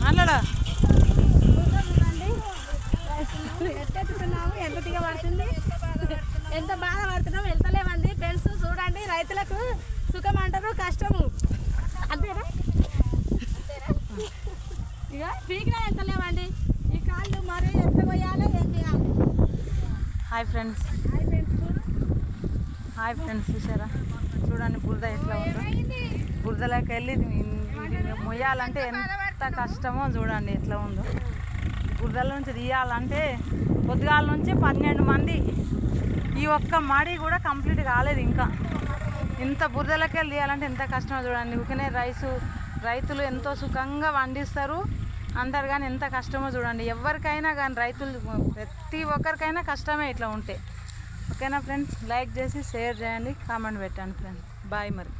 అల్లడా ఎట్టెత్తుతున్నాము, ఎంత దిగబడుతుంది, ఎంత బాధపడుతున్నాం, వెళ్తలేమండి ఫ్రెండ్స్. చూడండి, రైతులకు సుఖం అంటారు, కష్టము అంతేనా. ఇక పీకినా వెళ్తలేమండి. ఈ కాళ్ళు మరి ఎంత పోయాలో ఏం చేయాలి. హాయ్ ఫ్రెండ్స్, హాయ్ ఫ్రెండ్స్, చూసారా చూడండి బురద ఎట్లా ఉందో. బురదలోకి వెళ్ళి మొయ్యాలంటే ఎంత కష్టమో చూడండి ఎట్లా ఉందో. బురదల నుంచి తీయాలంటే పొద్దుగాల నుంచి 12 మంది. ఈ ఒక్క మడి కూడా కంప్లీట్ కాలేదు ఇంకా. ఇంత బురదలకి వెళ్ళి తీయాలంటే ఎంత కష్టమో చూడండి. ఊరికనే రైతులు ఎంతో సుఖంగా పండిస్తారు అంటారు, కానీ ఎంత కష్టమో చూడండి. ఎవరికైనా కానీ రైతులు ప్రతి ఒక్కరికైనా కష్టమే ఇట్లా ఉంటే. ఓకేనా ఫ్రెండ్స్, లైక్ చేసి షేర్ చేయండి, కామెంట్ పెట్టండి ఫ్రెండ్స్. బాయ్ మరి.